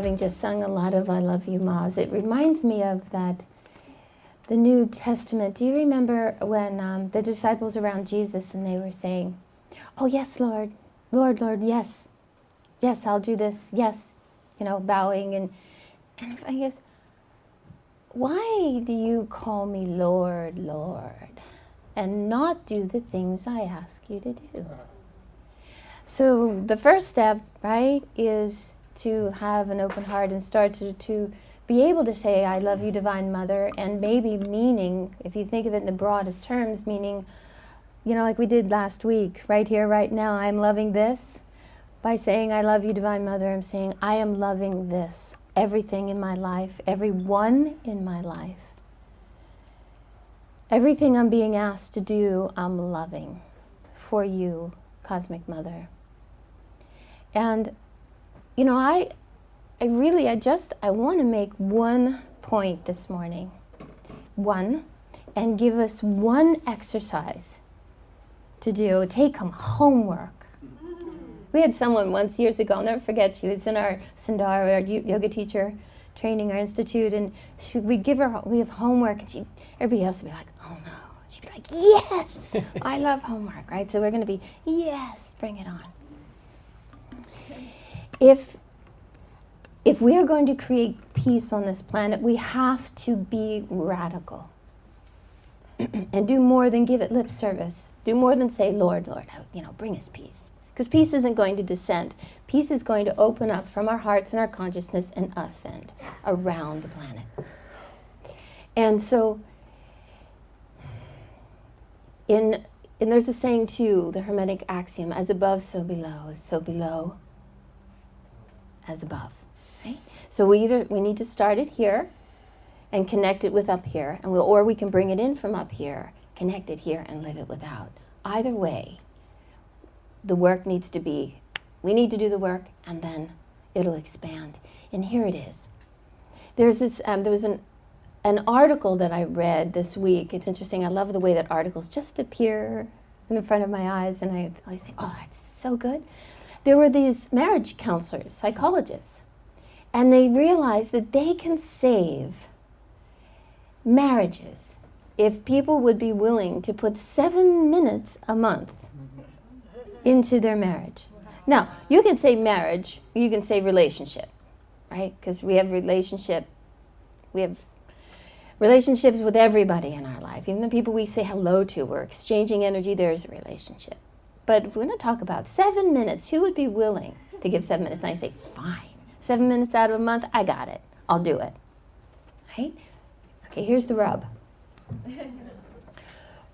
having just sung a lot of I Love You, Ma's, it reminds me of that, the New Testament. Do you remember when the disciples around Jesus and they were saying, oh, yes, Lord, Lord, Lord, yes, yes, I'll do this, yes, bowing. And I guess, why do you call me Lord, Lord, and not do the things I ask you to do? So the first step, right, is to have an open heart and start to be able to say, I love you, Divine Mother, and maybe meaning, if you think of it in the broadest terms, meaning, like we did last week, right here, right now, I'm loving this. By saying, I love you, Divine Mother, I'm saying, I am loving this, everything in my life, everyone in my life. Everything I'm being asked to do, I'm loving for you, Cosmic Mother. And, I want to make one point this morning. One, and give us one exercise to do, take home homework. We had someone once years ago, I'll never forget, she was in our Sundar, our yoga teacher training, our institute, and we have homework, and everybody else would be like, oh no. She'd be like, yes, I love homework, right? So we're going to be, yes, bring it on. If we are going to create peace on this planet, we have to be radical and do more than give it lip service. Do more than say, Lord, Lord, bring us peace. Because peace isn't going to descend. Peace is going to open up from our hearts and our consciousness and ascend around the planet. And so, and there's a saying too, the Hermetic axiom, as above, so below, as above. Right? So we need to start it here and connect it with up here, or we can bring it in from up here, connect it here, and live it without. Either way, the work needs to be, we need to do the work, and then it'll expand. And here it is. There was an article that I read this week. It's interesting. I love the way that articles just appear in the front of my eyes, and I always think, oh, that's so good. There were these marriage counselors, psychologists, and they realized that they can save marriages if people would be willing to put 7 minutes a month into their marriage. Now, you can say marriage, you can say relationship, right? Because we have relationships with everybody in our life. Even the people we say hello to, we're exchanging energy, there's a relationship. But if we're going to talk about 7 minutes, who would be willing to give 7 minutes? Now you say, fine, 7 minutes out of a month, I got it. I'll do it. Right? Okay, here's the rub.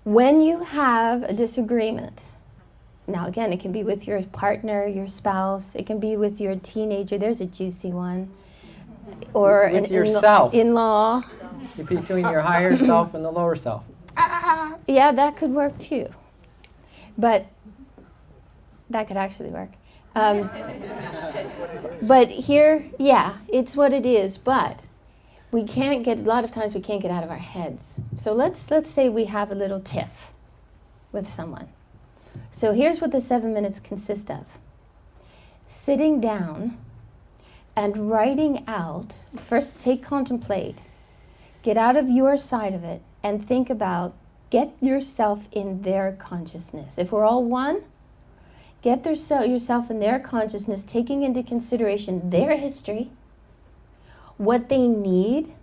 When you have a disagreement, now again, it can be with your partner, your spouse, it can be with your teenager, there's a juicy one, or with yourself. In-law. Between your higher self and the lower self. Yeah, that could work too. But that could actually work. But here, yeah, it's what it is. But a lot of times we can't get out of our heads. So let's say we have a little tiff with someone. So here's what the 7 minutes consist of. Sitting down and writing out, first contemplate, get out of your side of it and think about, get yourself in their consciousness. If we're all one, get yourself in their consciousness, taking into consideration their history, what they need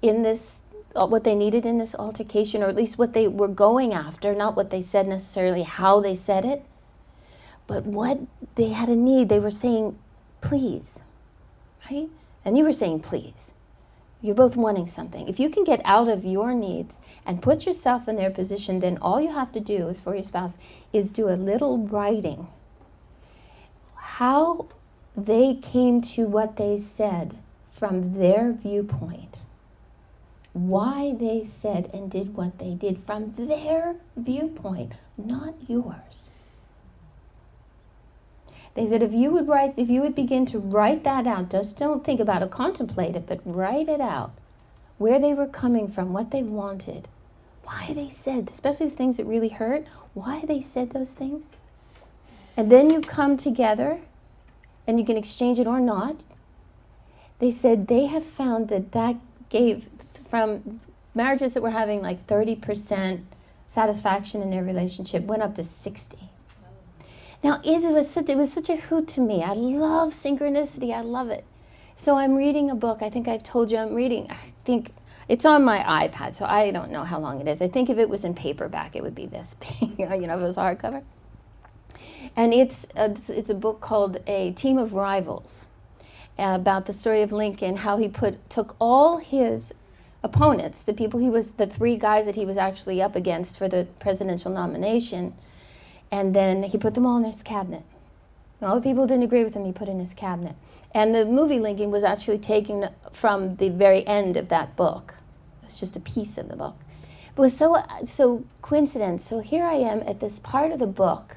in this, what they needed in this altercation, or at least what they were going after, not what they said necessarily, how they said it, but what they had a need. They were saying, please, right? And you were saying, please. You're both wanting something. If you can get out of your needs and put yourself in their position, then all you have to do is for your spouse is do a little writing. How they came to what they said from their viewpoint. Why they said and did what they did from their viewpoint, not yours. They said if you would begin to write that out, just don't think about it, contemplate it, but write it out. Where they were coming from, what they wanted, why they said, especially the things that really hurt, why they said those things. And then you come together, and you can exchange it or not, they said they have found that gave, from marriages that were having like 30% satisfaction in their relationship, went up to 60. Now, it was such a hoot to me. I love synchronicity. I love it. So I'm reading a book. I think I've told you I think it's on my iPad, so I don't know how long it is. I think if it was in paperback, it would be this big, if it was hardcover. And it's a book called A Team of Rivals, about the story of Lincoln, how he took all his opponents, the three guys that he was actually up against for the presidential nomination, and then he put them all in his cabinet. And all the people who didn't agree with him, he put in his cabinet. And the movie Lincoln was actually taken from the very end of that book. It's just a piece of the book. It was so coincidence. So here I am at this part of the book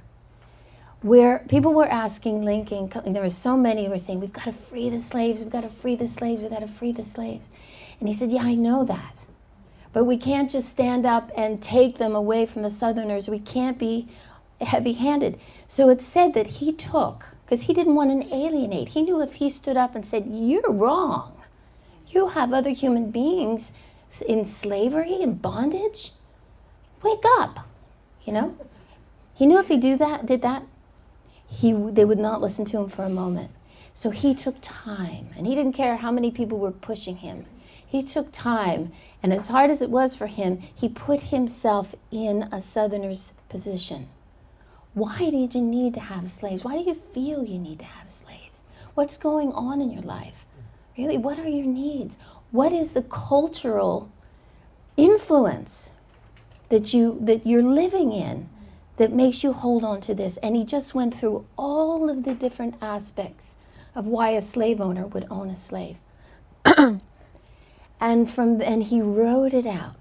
where people were asking Lincoln, there were so many who were saying, we've got to free the slaves, we've got to free the slaves, we've got to free the slaves. And he said, yeah, I know that. But we can't just stand up and take them away from the Southerners. We can't be heavy-handed. So it said that he took, because he didn't want to alienate. He knew if he stood up and said, you're wrong. You have other human beings in slavery, in bondage. Wake up, He knew if he did that, they would not listen to him for a moment. So he took time, and he didn't care how many people were pushing him. He took time, and as hard as it was for him, he put himself in a Southerner's position. Why did you need to have slaves? Why do you feel you need to have slaves? What's going on in your life? Really, what are your needs? What is the cultural influence that you're living in that makes you hold on to this? And he just went through all of the different aspects of why a slave owner would own a slave. and he wrote it out.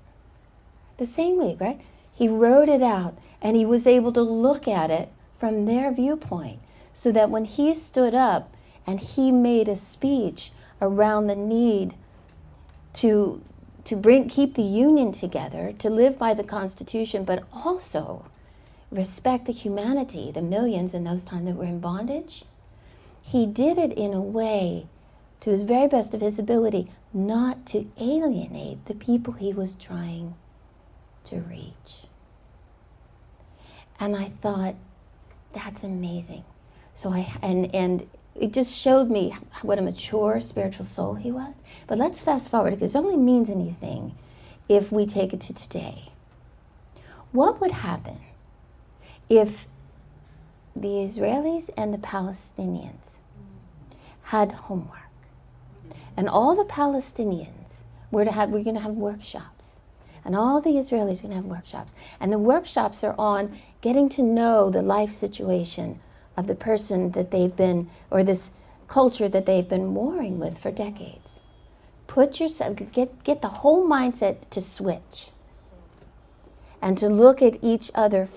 The same week, right? He wrote it out, and he was able to look at it from their viewpoint, so that when he stood up and he made a speech around the need to keep the Union together, to live by the Constitution, but also respect the humanity, the millions in those times that were in bondage, he did it in a way, to his very best of his ability, not to alienate the people he was trying to reach. And I thought, that's amazing. So and it just showed me what a mature spiritual soul he was. But let's fast forward, because it only means anything if we take it to today. What would happen if the Israelis and the Palestinians had homework, and all the Palestinians we're going to have workshops, and all the Israelis are going to have workshops, and the workshops are on getting to know the life situation of the person that they've been, or this culture that they've been warring with for decades. Put yourself, get the whole mindset to switch, and to look at each other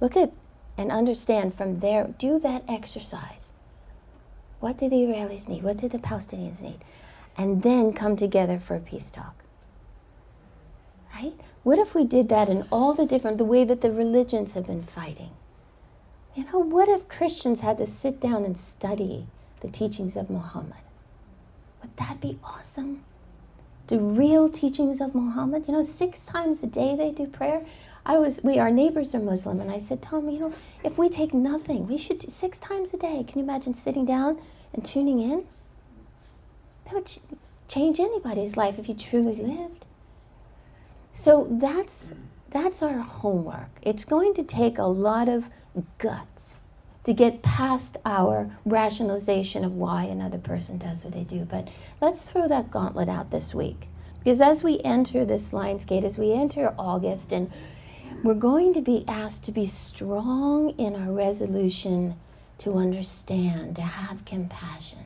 and understand from there. Do that exercise. What do the Israelis need? What do the Palestinians need? And then come together for a peace talk. Right? What if we did that in all the way that the religions have been fighting? What if Christians had to sit down and study the teachings of Muhammad? Would that be awesome? The real teachings of Muhammad? 6 times a day they do prayer. Our neighbors are Muslim, and I said, Tom, if we take nothing, we should do 6 times a day. Can you imagine sitting down and tuning in? That would change anybody's life if you truly lived. So that's our homework. It's going to take a lot of guts to get past our rationalization of why another person does what they do. But let's throw that gauntlet out this week. Because as we enter this Lionsgate, as we enter August, and we're going to be asked to be strong in our resolution to understand, to have compassion,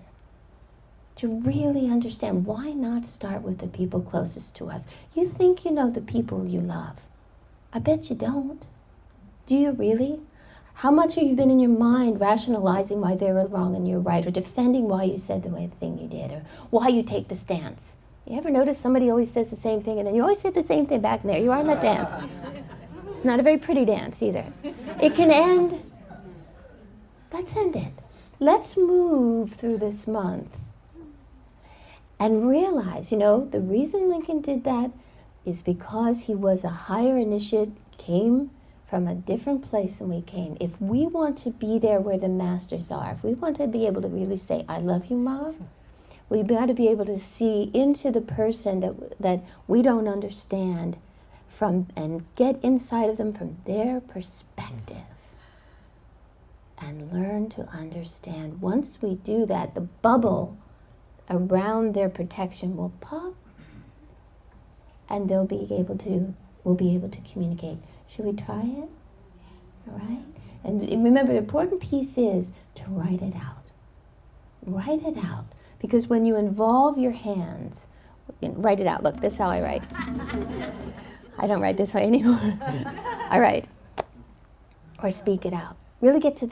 to really understand. Why not start with the people closest to us? You think you know the people you love. I bet you don't. Do you really? How much have you been in your mind rationalizing why they were wrong and you're right, or defending why you said the thing you did, or why you take the stance? You ever notice somebody always says the same thing, and then you always say the same thing back, and there you are in that dance. It's not a very pretty dance either. It can end. Let's end it. Let's move through this month And realize, the reason Lincoln did that is because he was a higher initiate, came from a different place than we came. If we want to be there where the masters are, if we want to be able to really say, I love you, Ma, we've got to be able to see into the person that we don't understand and get inside of them from their perspective and learn to understand. Once we do that, the bubble around their protection will pop, and we'll be able to communicate. Should we try it? All right? And remember, the important piece is to write it out. Write it out. Because when you involve your hands, write it out. Look, this is how I write. I don't write this way anymore. I write. Or speak it out. Really get to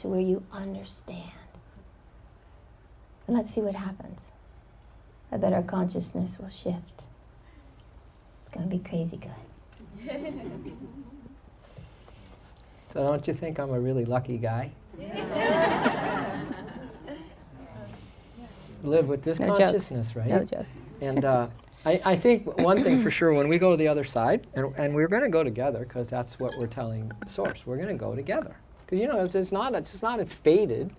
where you understand. And let's see what happens. I bet our consciousness will shift. It's going to be crazy good. So don't you think I'm a really lucky guy? Live with this consciousness, right? No joke. And I think one thing for sure, when we go to the other side, and we're going to go together, because that's what we're telling Source, we're going to go together. Because it's not fated.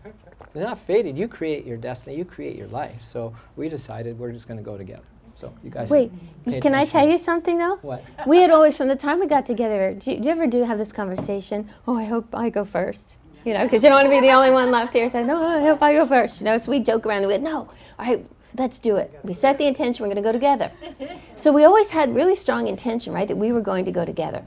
It's not fated. You create your destiny. You create your life. So we decided we're just going to go together. So you guys. Wait, pay can I attention. tell you something though? What? We had always, from the time we got together, do you ever have this conversation? Oh, I hope I go first. Because you don't want to be the only one left here saying, no, I hope I go first. So we joke around and we go, no, all right, let's do it. We set the intention, we're going to go together. So we always had really strong intention, right, that we were going to go together.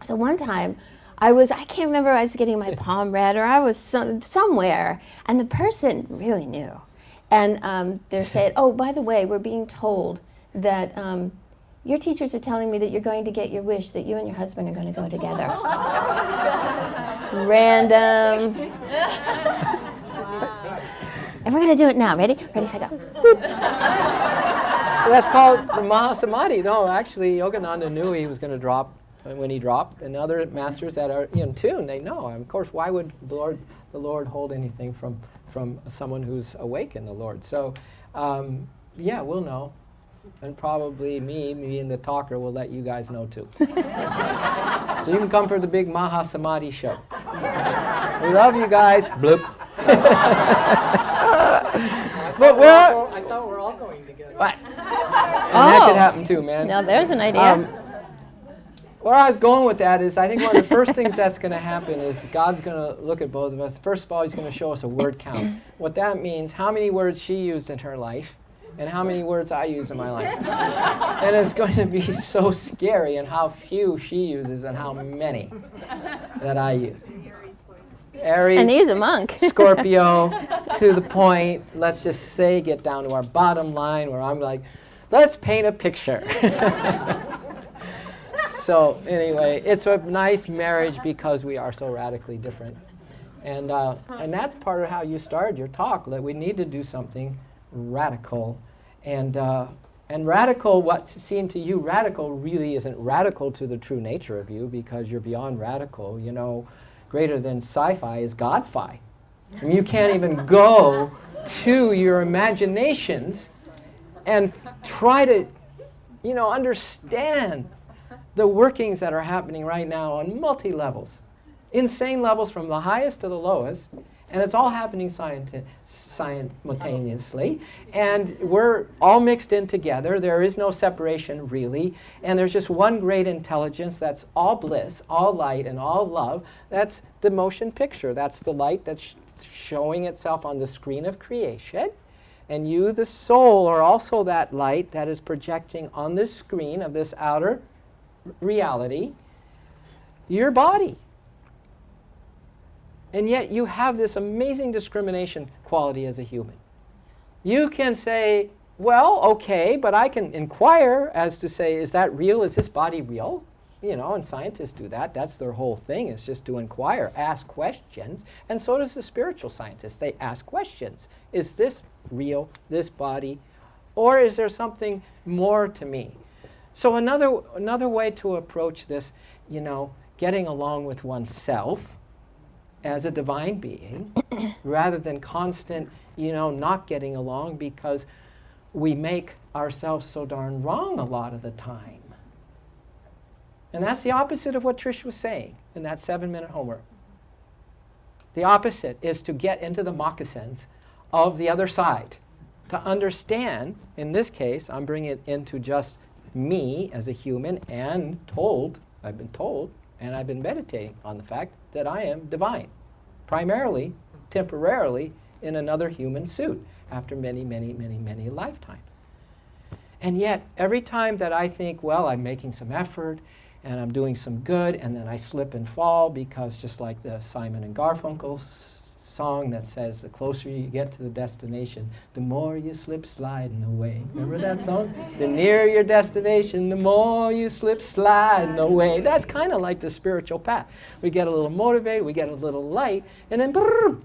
So one time, I can't remember, I was getting my palm read or I was somewhere, and the person really knew. And they're saying, oh, by the way, we're being told that your teachers are telling me that you're going to get your wish, that you and your husband are going to go together. Random. And we're going to do it now. Ready? Ready, set, go. That's called the Mahasamadhi. No, actually, Yogananda knew he was going to drop when he dropped, and other masters that are in tune, they know. And of course, why would the Lord hold anything from someone who's awake in the Lord? So, yeah, we'll know. And probably me being the talker, will let you guys know too. So you can come for the big Mahasamadhi show. We love you guys. Bloop. But I thought we're all going together. What? And that could happen too, man. Now there's an idea. Where I was going with that is, I think one of the first things that's going to happen is God's going to look at both of us. First of all, He's going to show us a word count. What that means, how many words she used in her life, and how many words I use in my life. And it's going to be so scary, and how few she uses and how many that I use. Aries, And he's a monk. Scorpio, to the point, let's just say, get down to our bottom line, where I'm like, let's paint a picture. So anyway, it's a nice marriage because we are so radically different. And that's part of how you started your talk, that we need to do something radical. And radical, what seemed to you radical really isn't radical to the true nature of you, because you're beyond radical. Greater than sci-fi is God-fi. I mean, you can't even go to your imaginations and try to, understand the workings that are happening right now on multi-levels. Insane levels from the highest to the lowest. And it's all happening simultaneously. And we're all mixed in together. There is no separation, really. And there's just one great intelligence that's all bliss, all light, and all love. That's the motion picture. That's the light that's showing itself on the screen of creation. And you, the soul, are also that light that is projecting on this screen of this outer reality your body. And yet you have this amazing discrimination quality as a human. You can say, well, okay, but I can inquire as to say, is that real? Is this body real? And scientists do that. That's their whole thing, is just to inquire, ask questions. And so does the spiritual scientists. They ask questions. Is this real, this body? Or is there something more to me? So another way to approach this, getting along with oneself, as a divine being rather than constant, not getting along because we make ourselves so darn wrong a lot of the time. And that's the opposite of what Trish was saying in that 7-minute homework. The opposite is to get into the moccasins of the other side. To understand, in this case, I'm bringing it into just me as a human and I've been told, and I've been meditating on the fact that I am divine, primarily, temporarily, in another human suit after many, many, many, many lifetimes. And yet, every time that I think, well, I'm making some effort and I'm doing some good, and then I slip and fall because just like the Simon and Garfunkel song that says, the closer you get to the destination, the more you slip sliding away. Remember that song? The nearer your destination, the more you slip sliding away. That's kind of like the spiritual path. We get a little motivated, we get a little light, and then brrr,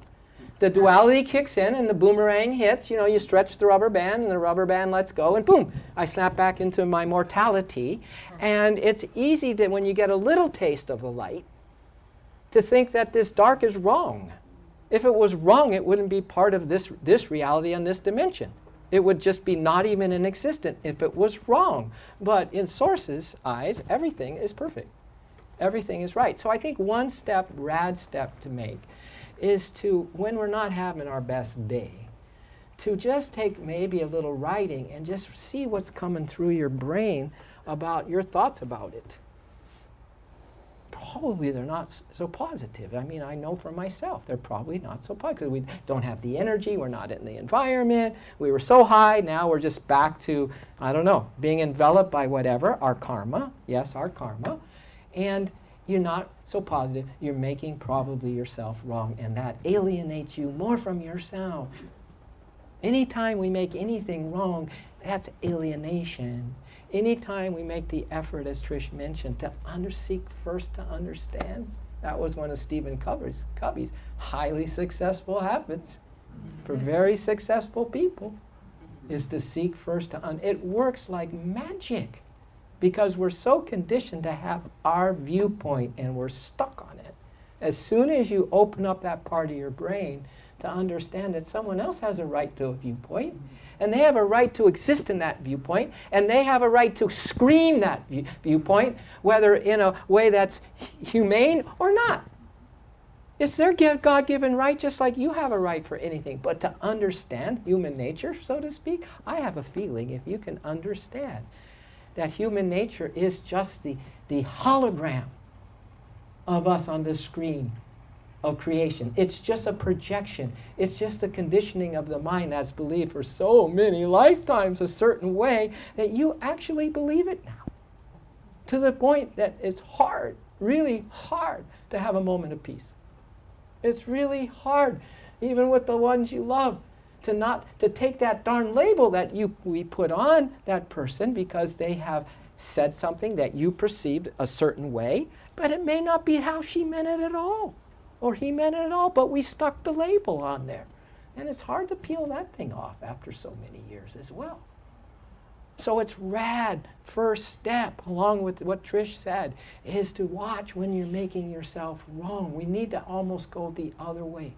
the duality kicks in and the boomerang hits. You stretch the rubber band and the rubber band lets go and boom, I snap back into my mortality. And it's easy to, when you get a little taste of the light, to think that this dark is wrong. If it was wrong, it wouldn't be part of this reality and this dimension. It would just be not even in existence if it was wrong. But in Source's eyes, everything is perfect. Everything is right. So I think one rad step to make is to, when we're not having our best day, to just take maybe a little writing and just see what's coming through your brain about your thoughts about it. Probably they're not so positive. I mean, I know for myself, they're probably not so positive. We don't have the energy, we're not in the environment, we were so high, now we're just back to, being enveloped by whatever, our karma, yes, our karma, and you're not so positive, you're making probably yourself wrong, and that alienates you more from yourself. Anytime we make anything wrong, that's alienation. Anytime we make the effort, as Trish mentioned, to seek first to understand, that was one of Stephen Covey's highly successful habits for very successful people, is to seek first to it works like magic because we're so conditioned to have our viewpoint and we're stuck on it. As soon as you open up that part of your brain to understand that someone else has a right to a viewpoint, and they have a right to exist in that viewpoint, and they have a right to scream that viewpoint, whether in a way that's humane or not. It's their God-given right, just like you have a right for anything. But to understand human nature, so to speak, I have a feeling if you can understand that human nature is just the hologram of us on the screen of creation. It's just a projection. It's just the conditioning of the mind that's believed for so many lifetimes a certain way that you actually believe it now. To the point that it's hard, really hard, to have a moment of peace. It's really hard, even with the ones you love, to take that darn label that we put on that person because they have said something that you perceived a certain way, but it may not be how she meant it at all. Or he meant it at all, but we stuck the label on there. And it's hard to peel that thing off after so many years as well. So it's rad. First step, along with what Trish said, is to watch when you're making yourself wrong. We need to almost go the other way.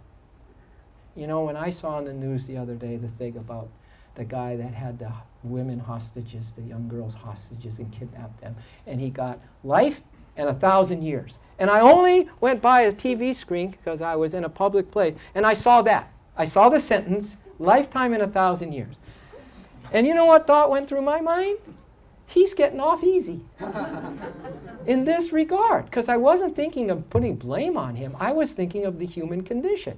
When I saw on the news the other day the thing about the guy that had the women hostages, the young girls hostages, and kidnapped them, and he got life and 1,000 years. And I only went by a TV screen because I was in a public place, and I saw that. I saw the sentence, lifetime and 1,000 years. And you know what thought went through my mind? He's getting off easy in this regard, because I wasn't thinking of putting blame on him. I was thinking of the human condition.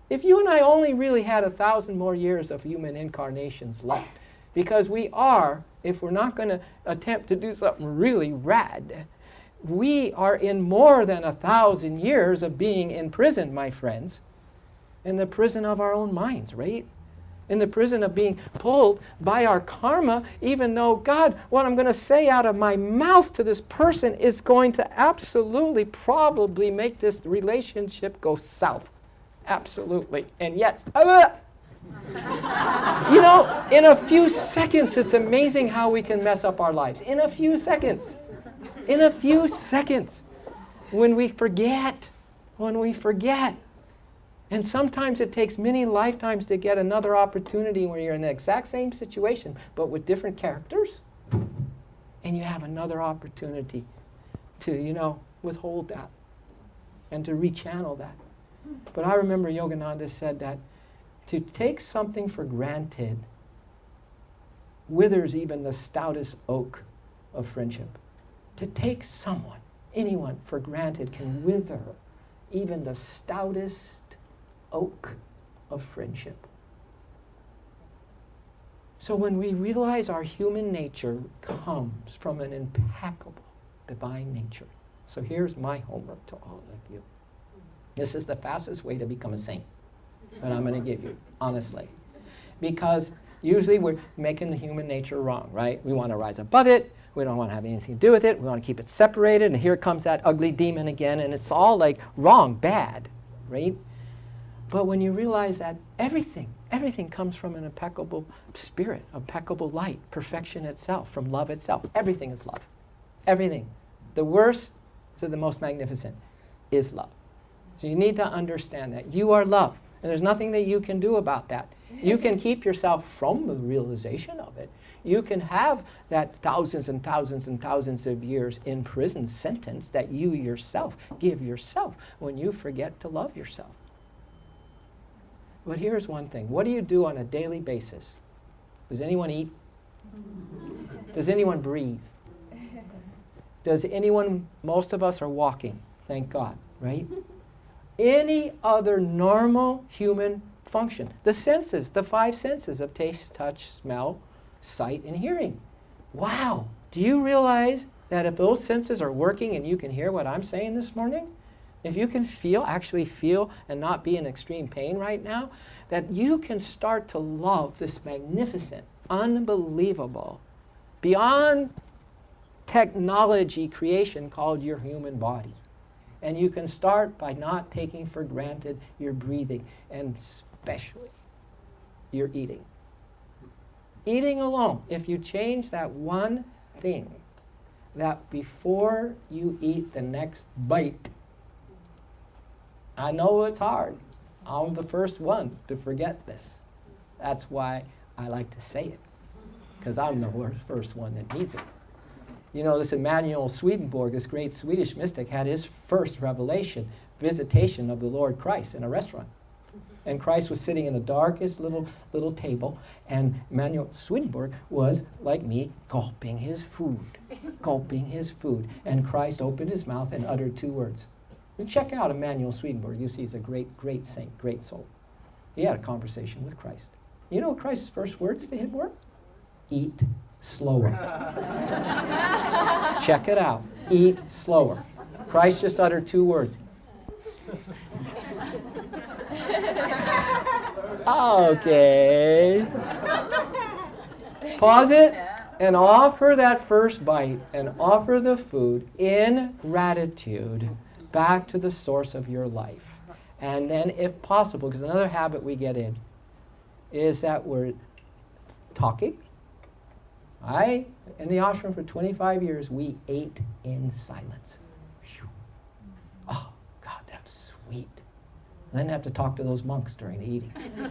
If you and I only really had 1,000 more years of human incarnations left, because we are, if we're not going to attempt to do something really rad, we are in more than 1,000 years of being in prison, my friends. In the prison of our own minds, right? In the prison of being pulled by our karma, even though, God, what I'm going to say out of my mouth to this person is going to absolutely probably make this relationship go south. Absolutely. And yet, in a few seconds, it's amazing how we can mess up our lives. In a few seconds. In a few seconds, when we forget when we forget. And sometimes it takes many lifetimes to get another opportunity where you're in the exact same situation, but with different characters. And you have another opportunity to, withhold that and to rechannel that. But I remember Yogananda said that to take something for granted withers even the stoutest oak of friendship. To take someone, anyone, for granted can wither even the stoutest oak of friendship. So when we realize our human nature comes from an impeccable divine nature. So here's my homework to all of you. This is the fastest way to become a saint that I'm going to give you, honestly. Because usually we're making the human nature wrong, right? We want to rise above it. We don't want to have anything to do with it. We want to keep it separated. And here comes that ugly demon again. And it's all like wrong, bad, right? But when you realize that everything comes from an impeccable spirit, impeccable light, perfection itself, from love itself. Everything is love. Everything. The worst to the most magnificent is love. So you need to understand that. You are love. And there's nothing that you can do about that. You can keep yourself from the realization of it. You can have that thousands and thousands and thousands of years in prison sentence that you yourself give yourself when you forget to love yourself. But here's one thing. What do you do on a daily basis? Does anyone eat? Does anyone breathe? Does anyone, most of us are walking, thank God, right? Any other normal human function. The senses, the 5 senses of taste, touch, smell, sight, and hearing. Wow. Do you realize that if those senses are working and you can hear what I'm saying this morning, if you can actually feel and not be in extreme pain right now, that you can start to love this magnificent, unbelievable, beyond technology creation called your human body. And you can start by not taking for granted your breathing, and especially your eating. Eating alone, if you change that one thing, that before you eat the next bite, I know it's hard. I'm the first one to forget this. That's why I like to say it, because I'm the first one that needs it. You know, this Emanuel Swedenborg, this great Swedish mystic, had his first visitation of the Lord Christ in a restaurant. And Christ was sitting in the darkest little table, and Emanuel Swedenborg was, like me, gulping his food. And Christ opened his mouth and uttered 2 words. And check out Emanuel Swedenborg. You see he's a great, great saint, great soul. He had a conversation with Christ. You know what Christ's first words to him were? Eat slower. Check it out. Eat slower. Christ just uttered 2 words. Okay. Pause it and offer that first bite and offer the food in gratitude back to the source of your life. And then, if possible, because another habit we get in is that we're talking. In the ashram for 25 years, we ate in silence. Oh, God, that's sweet. I didn't have to talk to those monks during the eating. I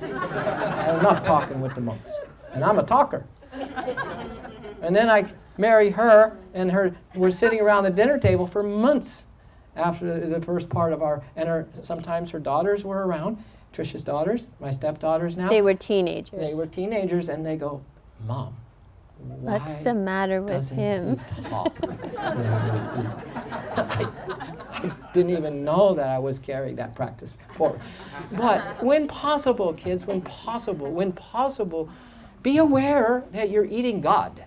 had enough talking with the monks. And I'm a talker. And then I marry her, and we're sitting around the dinner table for months after the first part of sometimes her daughters were around, Trisha's daughters, my stepdaughters now. They were teenagers. They were teenagers, and they go, Mom, what's the matter with him? I didn't even know that I was carrying that practice forward. But when possible, kids, when possible, be aware that you're eating God.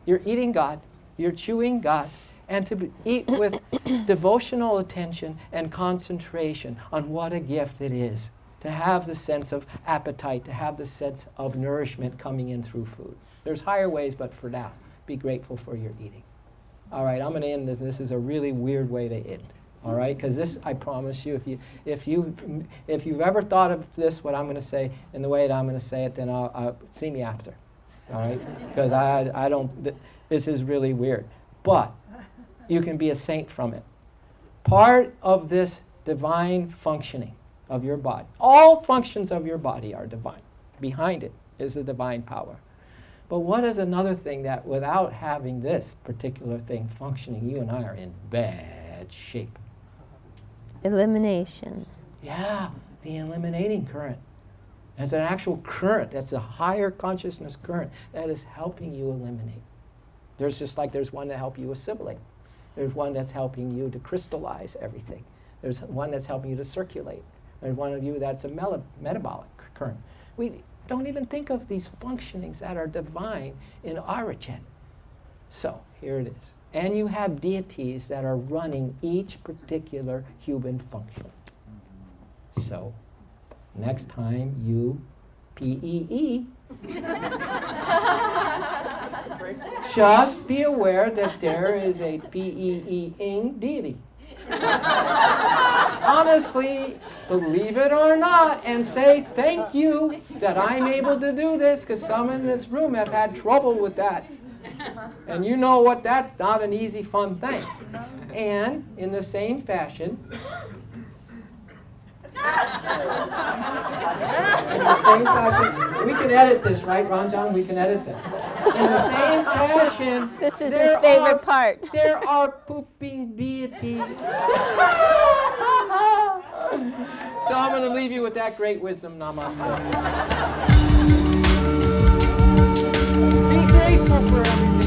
You're eating God. You're chewing God. And to eat with devotional attention and concentration on what a gift it is. To have the sense of appetite, to have the sense of nourishment coming in through food. There's higher ways, but for now, be grateful for your eating. All right, I'm going to end this. This is a really weird way to end. All right, because this, I promise you, if you've ever thought of this, what I'm going to say, in the way that I'm going to say it, then I'll see me after. All right, because I don't. This is really weird, but you can be a saint from it. Part of this divine functioning of your body. All functions of your body are divine. Behind it is the divine power. But what is another thing that without having this particular thing functioning, you and I are in bad shape? Elimination. Yeah, the eliminating current. There's an actual current that's a higher consciousness current that is helping you eliminate. There's just like there's one to help you assimilate. There's one that's helping you to crystallize everything. There's one that's helping you to circulate. There's one of you that's a metabolic current. We don't even think of these functionings that are divine in origin. So here it is. And you have deities that are running each particular human function. So next time you PEE, just be aware that there is a PEE-ing deity. Honestly, believe it or not, and say thank you that I'm able to do this, because some in this room have had trouble with that. And you know what, that's not an easy, fun thing. And in the same fashion, we can edit this, right, Ranjan? We can edit this. In the same fashion, This is his favorite part. there are pooping deities. So I'm going to leave you with that great wisdom. Namaste. Be grateful for everything.